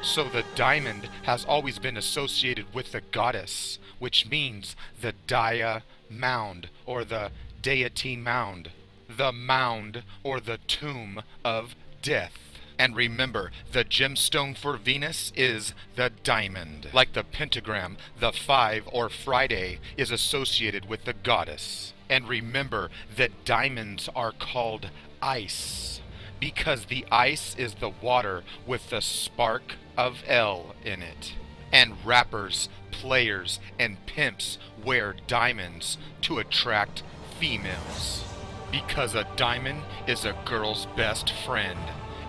So the diamond has always been associated with the goddess, which means the Dia mound or the deity mound, the mound or the tomb of death. And remember, the gemstone for Venus is the diamond. Like the pentagram, the 5 or Friday is associated with the goddess. And remember that diamonds are called ice, because the ice is the water with the spark of L in it. And rappers, players, and pimps wear diamonds to attract females, because a diamond is a girl's best friend.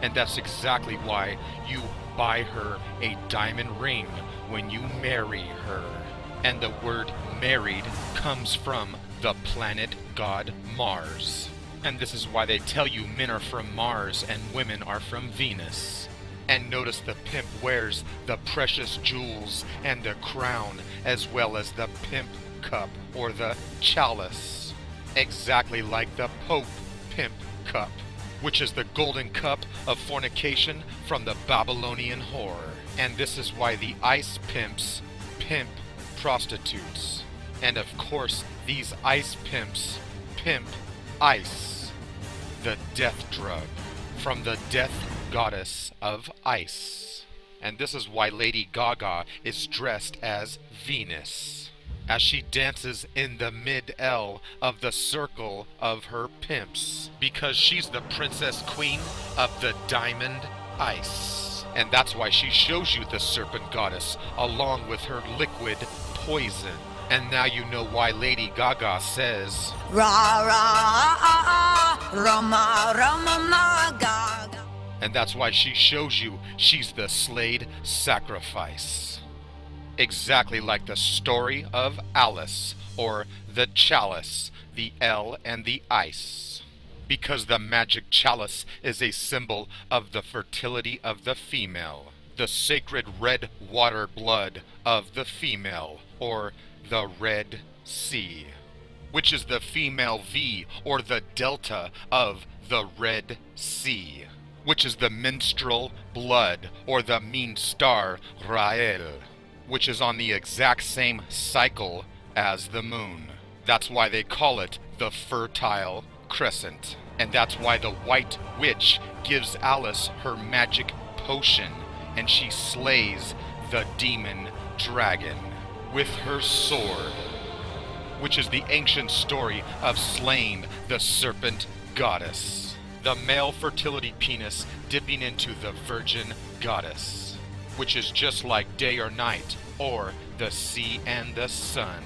And that's exactly why you buy her a diamond ring when you marry her. And the word married comes from the planet god Mars. And this is why they tell you men are from Mars and women are from Venus. And notice the pimp wears the precious jewels and the crown, as well as the pimp cup or the chalice, exactly like the Pope pimp cup, which is the golden cup of fornication from the Babylonian whore. And this is why the ice pimps pimp prostitutes. And of course, these ice pimps pimp ice, the death drug, from the death goddess of ice. And this is why Lady Gaga is dressed as Venus, as she dances in the mid-L of the circle of her pimps, because she's the princess queen of the diamond ice. And that's why she shows you the serpent goddess along with her liquid poison. And now you know why Lady Gaga says, Ra ra Rama Rama Gaga. And that's why she shows you she's the slayed sacrifice. Exactly like the story of Alice, or the chalice, the L and the ice. Because the magic chalice is a symbol of the fertility of the female, the sacred red water blood of the female, or the Red Sea, which is the female V, or the delta of the Red Sea, which is the menstrual blood, or the mean star Rael, which is on the exact same cycle as the moon. That's why they call it the Fertile Crescent. And that's why the White Witch gives Alice her magic potion, and she slays the demon dragon with her sword, which is the ancient story of slaying the serpent goddess, the male fertility penis dipping into the virgin goddess, which is just like day or night, or the sea and the sun,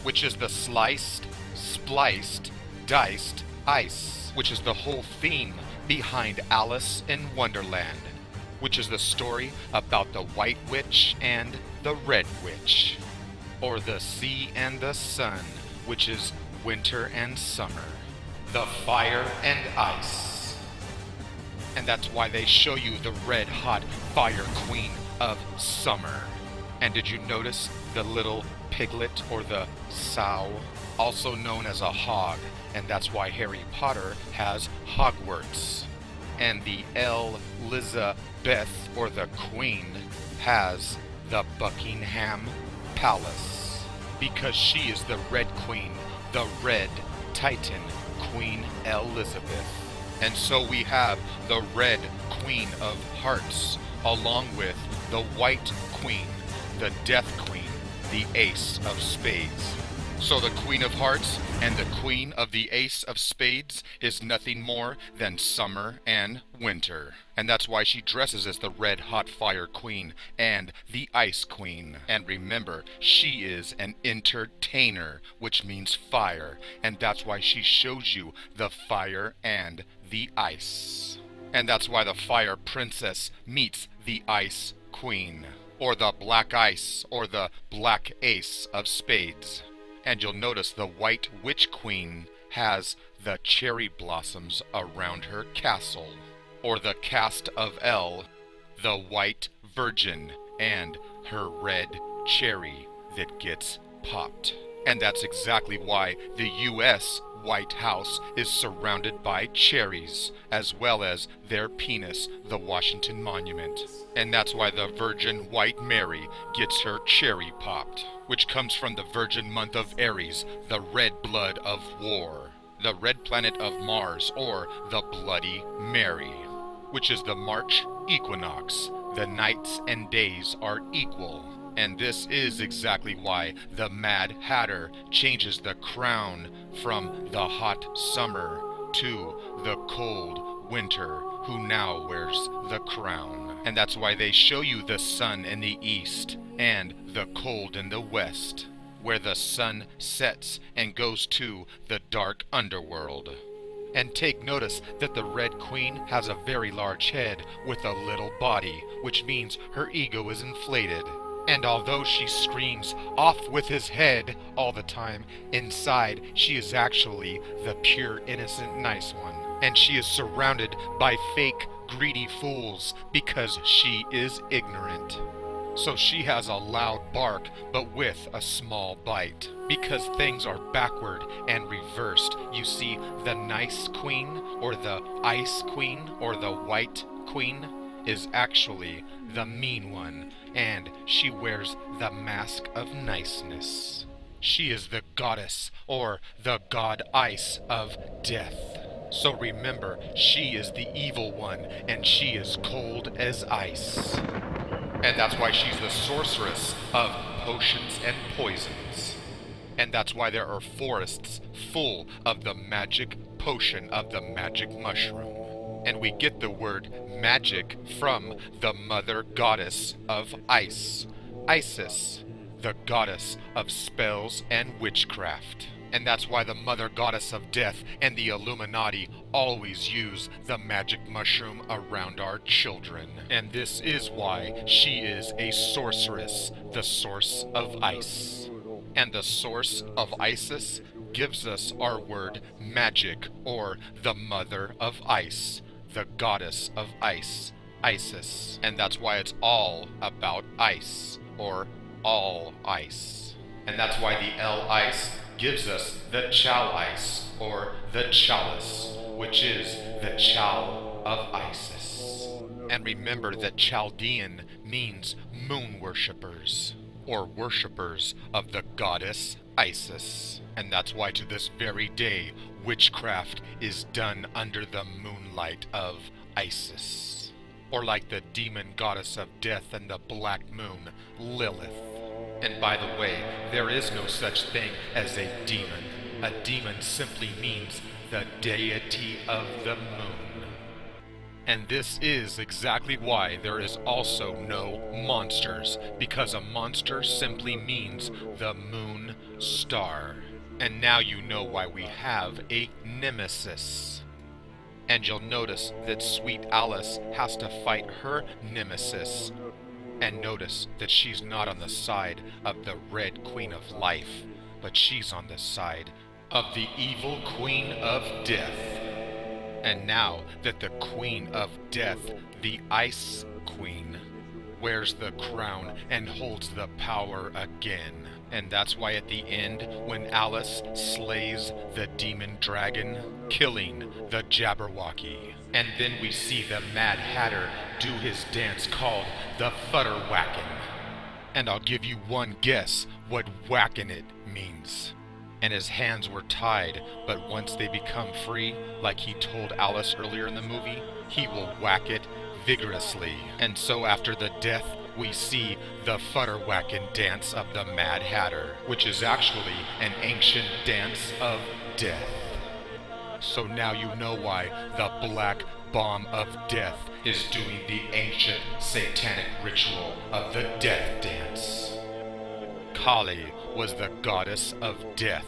which is the sliced, spliced, diced ice, which is the whole theme behind Alice in Wonderland, which is the story about the White Witch and the Red Witch, or the sea and the sun, which is winter and summer, the fire and ice. And that's why they show you the red hot fire queen of summer. And did you notice the little piglet, or the sow, also known as a hog? And that's why Harry Potter has Hogwarts. And the Elizabeth, or the queen, has the Buckingham Palace, because she is the Red Queen, the Red Titan, Queen Elizabeth. And so we have the Red Queen of Hearts, along with the White Queen, the Death Queen, the Ace of Spades. So the Queen of Hearts and the Queen of the Ace of Spades is nothing more than summer and winter. And that's why she dresses as the Red Hot Fire Queen and the Ice Queen. And remember, she is an entertainer, which means fire. And that's why she shows you the fire and the ice. And that's why the Fire Princess meets the Ice Queen, or the Black Ice, or the Black Ace of Spades. And you'll notice the White Witch Queen has the cherry blossoms around her castle, or the cast of L, the White Virgin, and her red cherry that gets popped. And that's exactly why the U.S. White House is surrounded by cherries, as well as their penis, the Washington Monument. And that's why the Virgin White Mary gets her cherry popped, which comes from the virgin month of Aries, the red blood of war, the red planet of Mars, or the Bloody Mary, which is the March equinox. The nights and days are equal. And this is exactly why the Mad Hatter changes the crown from the hot summer to the cold winter, who now wears the crown. And that's why they show you the sun in the east and the cold in the west, where the sun sets and goes to the dark underworld. And take notice that the Red Queen has a very large head with a little body, which means her ego is inflated. And although she screams "off with his head" all the time, inside she is actually the pure, innocent, nice one. And she is surrounded by fake, greedy fools because she is ignorant. So she has a loud bark, but with a small bite. Because things are backward and reversed. You see, the nice queen, or the ice queen, or the white queen, is actually the mean one, and she wears the mask of niceness. She is the goddess, or the god ice of death. So remember, she is the evil one, and she is cold as ice. And that's why she's the sorceress of potions and poisons. And that's why there are forests full of the magic potion of the magic mushroom. And we get the word magic from the mother goddess of ice, Isis, the goddess of spells and witchcraft. And that's why the mother goddess of death and the Illuminati always use the magic mushroom around our children. And this is why she is a sorceress, the source of ice. And the source of Isis gives us our word magic, or the mother of ice, the goddess of ice, Isis. And that's why it's all about ice, or all ice. And that's why the L ice gives us the Chal ice, or the chalice, which is the Chal of Isis. And remember that Chaldean means moon worshippers, or worshippers of the goddess Isis. And that's why to this very day, witchcraft is done under the moonlight of Isis. Or like the demon goddess of death and the black moon, Lilith. And by the way, there is no such thing as a demon. A demon simply means the deity of the moon. And this is exactly why there is also no monsters, because a monster simply means the moon star. And now you know why we have a nemesis. And you'll notice that sweet Alice has to fight her nemesis. And notice that she's not on the side of the Red Queen of Life, but she's on the side of the evil Queen of Death. And now that the Queen of Death, the Ice Queen, wears the crown and holds the power again. And that's why at the end, when Alice slays the demon dragon, killing the Jabberwocky, and then we see the Mad Hatter do his dance called the Futterwhackin'. And I'll give you one guess what whackin' it means. And his hands were tied, but once they become free, like he told Alice earlier in the movie, he will whack it vigorously. And so after the death, we see the Futterwhackin' dance of the Mad Hatter, which is actually an ancient dance of death. So now you know why the Black Bomb of Death is doing the ancient satanic ritual of the death dance. Kali was the goddess of death.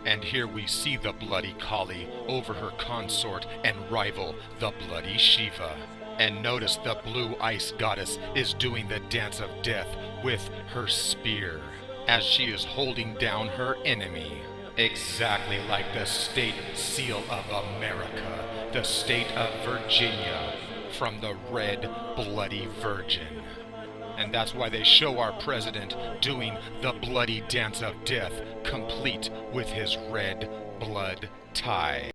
And here we see the bloody Kali over her consort and rival, the bloody Shiva. And notice the blue ice goddess is doing the dance of death with her spear, as she is holding down her enemy. Exactly like the state seal of America, the state of Virginia, from the red bloody virgin. And that's why they show our president doing the bloody dance of death, complete with his red blood tie.